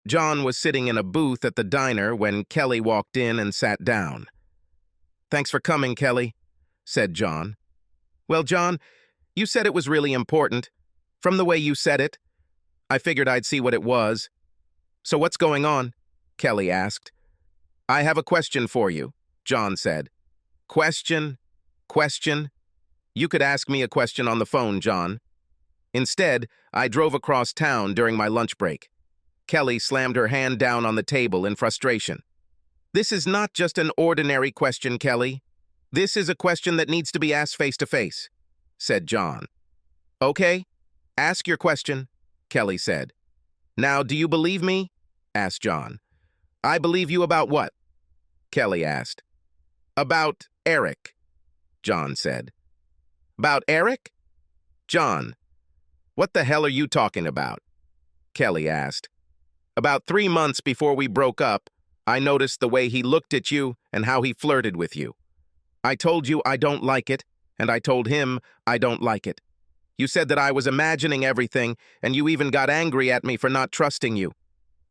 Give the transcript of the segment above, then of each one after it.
John was sitting in a booth at the diner when Kelly walked in and sat down. "Thanks for coming, Kelly," said John. "Well, John, you said it was really important. From the way you said it, I figured I'd see what it was." "So what's going on?" Kelly asked. "I have a question for you," John said. "Question? Question? You could ask me a question on the phone, John." Instead, I drove across town during my lunch break. Kelly slammed her hand down on the table in frustration. "This is not just an ordinary question, Kelly. This is a question that needs to be asked face-to-face," said John. "Okay, ask your question," Kelly said. "Now, do you believe me?" asked John. "I believe you about what?" Kelly asked. "About Eric," John said. "About Eric?" "John, what the hell are you talking about?" Kelly asked. "About 3 months before we broke up, I noticed the way he looked at you and how he flirted with you. I told you I don't like it, and I told him I don't like it. You said that I was imagining everything, and you even got angry at me for not trusting you.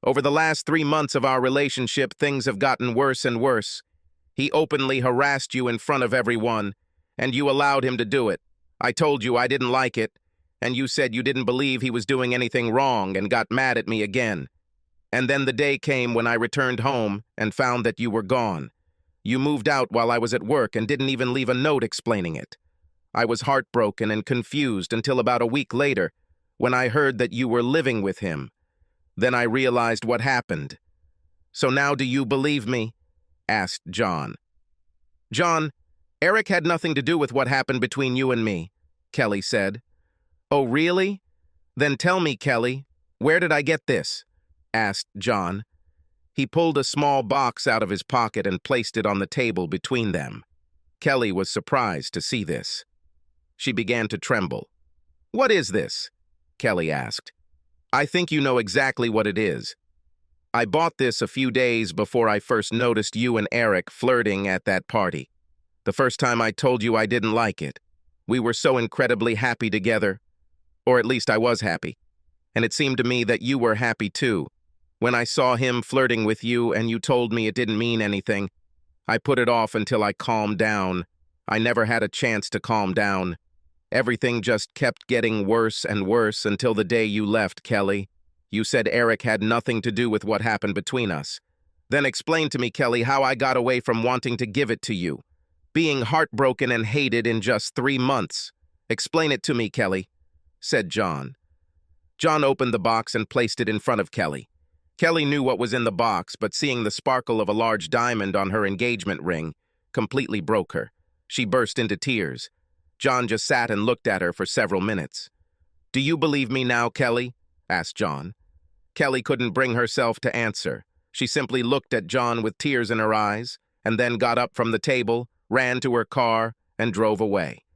Over the last 3 months of our relationship, things have gotten worse and worse. He openly harassed you in front of everyone, and you allowed him to do it. I told you I didn't like it, and you said you didn't believe he was doing anything wrong and got mad at me again. And then the day came when I returned home and found that you were gone. You moved out while I was at work and didn't even leave a note explaining it. I was heartbroken and confused until about a week later, when I heard that you were living with him. Then I realized what happened. So now do you believe me?" asked John. "John, Eric had nothing to do with what happened between you and me," Kelly said. "Oh, really? Then tell me, Kelly, where did I get this?" asked John. He pulled a small box out of his pocket and placed it on the table between them. Kelly was surprised to see this. She began to tremble. "What is this?" Kelly asked. "I think you know exactly what it is. I bought this a few days before I first noticed you and Eric flirting at that party. The first time I told you I didn't like it. We were so incredibly happy together. Or at least I was happy. And it seemed to me that you were happy too. When I saw him flirting with you and you told me it didn't mean anything, I put it off until I calmed down. I never had a chance to calm down. Everything just kept getting worse and worse until the day you left, Kelly. You said Eric had nothing to do with what happened between us. Then explain to me, Kelly, how I got away from wanting to give it to you. Being heartbroken and hated in just 3 months. Explain it to me, Kelly," said John. John opened the box and placed it in front of Kelly. Kelly knew what was in the box, but seeing the sparkle of a large diamond on her engagement ring completely broke her. She burst into tears. John just sat and looked at her for several minutes. "Do you believe me now, Kelly?" asked John. Kelly couldn't bring herself to answer. She simply looked at John with tears in her eyes, and then got up from the table, ran to her car, and drove away.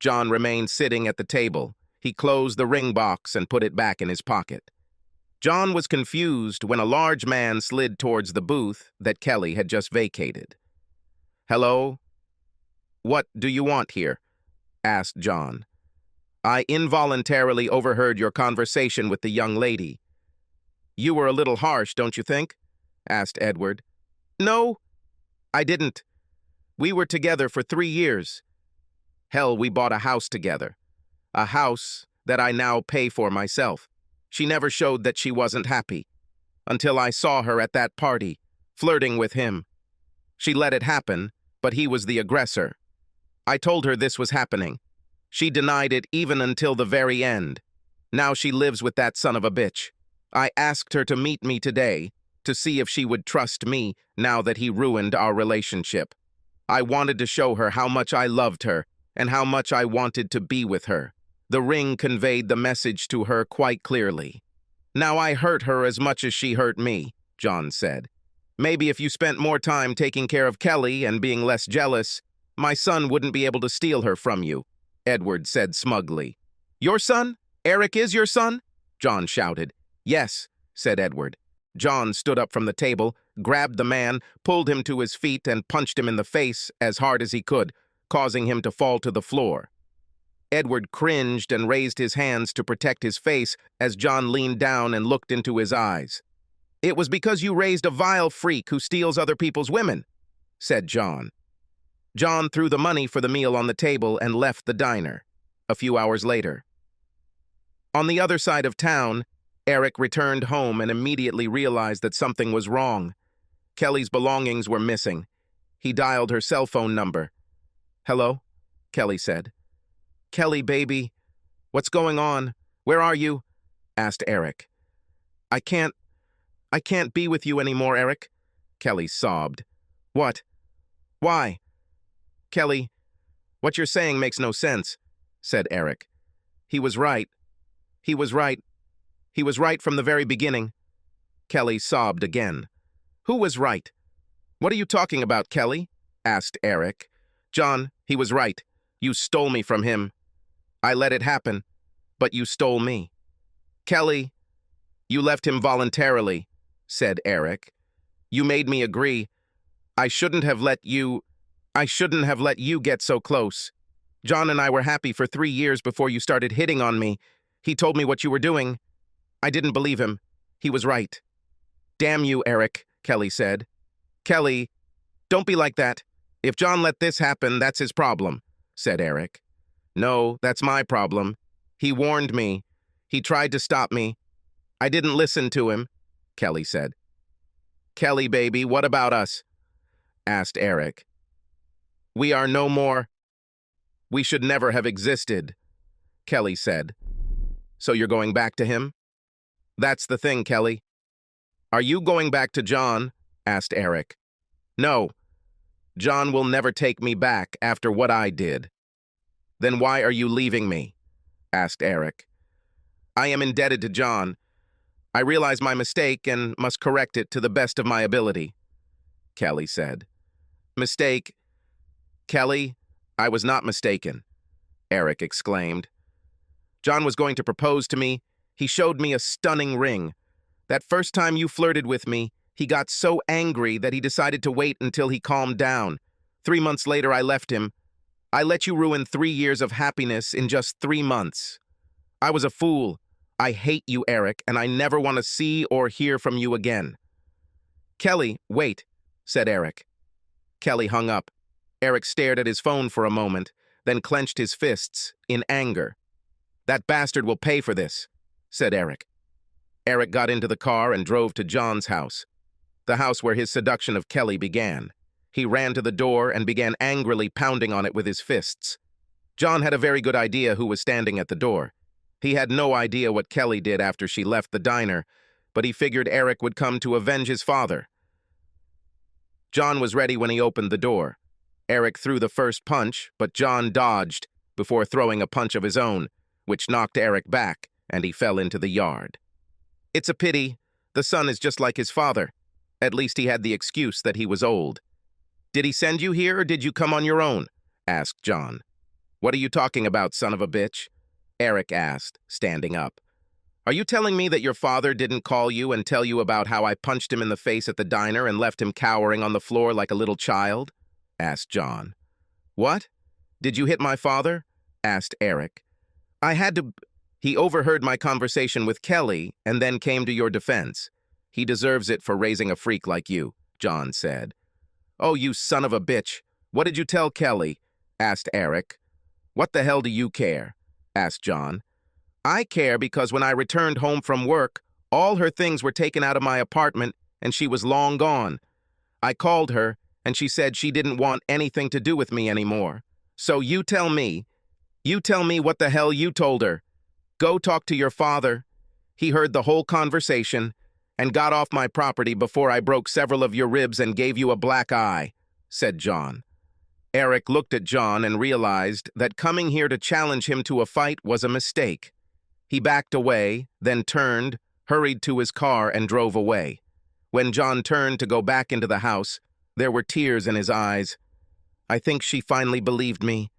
John remained sitting at the table. He closed the ring box and put it back in his pocket. John was confused when a large man slid towards the booth that Kelly had just vacated. "Hello? What do you want here?" asked John. "I involuntarily overheard your conversation with the young lady." "You were a little harsh, don't you think?" asked Edward. "No, I didn't. We were together for 3 years. Hell, we bought a house together. A house that I now pay for myself. She never showed that she wasn't happy, until I saw her at that party, flirting with him. She let it happen, but he was the aggressor. I told her this was happening. She denied it even until the very end. Now she lives with that son of a bitch. I asked her to meet me today, to see if she would trust me now that he ruined our relationship. I wanted to show her how much I loved her and how much I wanted to be with her. The ring conveyed the message to her quite clearly. Now I hurt her as much as she hurt me," John said. "Maybe if you spent more time taking care of Kelly and being less jealous, my son wouldn't be able to steal her from you," Edward said smugly. "Your son? Eric is your son?" John shouted. "Yes," said Edward. John stood up from the table, grabbed the man, pulled him to his feet, and punched him in the face as hard as he could, causing him to fall to the floor. Edward cringed and raised his hands to protect his face as John leaned down and looked into his eyes. It was because you raised a vile freak who steals other people's women, said John. John threw the money for the meal on the table and left the diner. A few hours later. On the other side of town, Eric returned home and immediately realized that something was wrong. Kelly's belongings were missing. He dialed her cell phone number. "Hello?" Kelly said. "Kelly, baby. What's going on? Where are you?" asked Eric. I can't be with you anymore, Eric," Kelly sobbed. "What? Why?" "Kelly, what you're saying makes no sense," said Eric. He was right. He was right. He was right from the very beginning." Kelly sobbed again. "Who was right?" "What are you talking about, Kelly?" asked Eric. "John, he was right. You stole me from him. I let it happen, but you stole me." "Kelly, you left him voluntarily," said Eric. "You made me agree. I shouldn't have let you get so close. John and I were happy for 3 years before you started hitting on me. He told me what you were doing. I didn't believe him. He was right." "Damn you, Eric," Kelly said. "Kelly, don't be like that. If John let this happen, that's his problem," said Eric. "No, that's my problem. He warned me. He tried to stop me. I didn't listen to him," Kelly said. "Kelly, baby, what about us?" asked Eric. "We are no more. We should never have existed," Kelly said. "So you're going back to him?" "That's the thing, Kelly." "Are you going back to John?" asked Eric. "No. John will never take me back after what I did." "Then why are you leaving me?" asked Eric. "I am indebted to John. I realize my mistake and must correct it to the best of my ability," Kelly said. "Mistake? Kelly, I was not mistaken," Eric exclaimed. "John was going to propose to me. He showed me a stunning ring. That first time you flirted with me, he got so angry that he decided to wait until he calmed down. 3 months later, I left him. I let you ruin 3 years of happiness in just 3 months. I was a fool. I hate you, Eric, and I never want to see or hear from you again." "Kelly, wait," said Eric. Kelly hung up. Eric stared at his phone for a moment, then clenched his fists in anger. "That bastard will pay for this," said Eric. Eric got into the car and drove to John's house, the house where his seduction of Kelly began. He ran to the door and began angrily pounding on it with his fists. John had a very good idea who was standing at the door. He had no idea what Kelly did after she left the diner, but he figured Eric would come to avenge his father. John was ready when he opened the door. Eric threw the first punch, but John dodged before throwing a punch of his own, which knocked Eric back, and he fell into the yard. "It's a pity. The son is just like his father. At least he had the excuse that he was old." "Did he send you here, or did you come on your own?" asked John. "What are you talking about, son of a bitch?" Eric asked, standing up. "Are you telling me that your father didn't call you and tell you about how I punched him in the face at the diner and left him cowering on the floor like a little child?" asked John. "What? Did you hit my father?" asked Eric. "I had to. He overheard my conversation with Kelly and then came to your defense. He deserves it for raising a freak like you," John said. "Oh, you son of a bitch. What did you tell Kelly?" asked Eric. "What the hell do you care?" asked John. "I care because when I returned home from work, all her things were taken out of my apartment and she was long gone. I called her and she said she didn't want anything to do with me anymore. So you tell me what the hell you told her. Go talk to your father. He heard the whole conversation and got off my property before I broke several of your ribs and gave you a black eye," said John. Eric looked at John and realized that coming here to challenge him to a fight was a mistake. He backed away, then turned, hurried to his car, and drove away. When John turned to go back into the house, there were tears in his eyes. "I think she finally believed me,"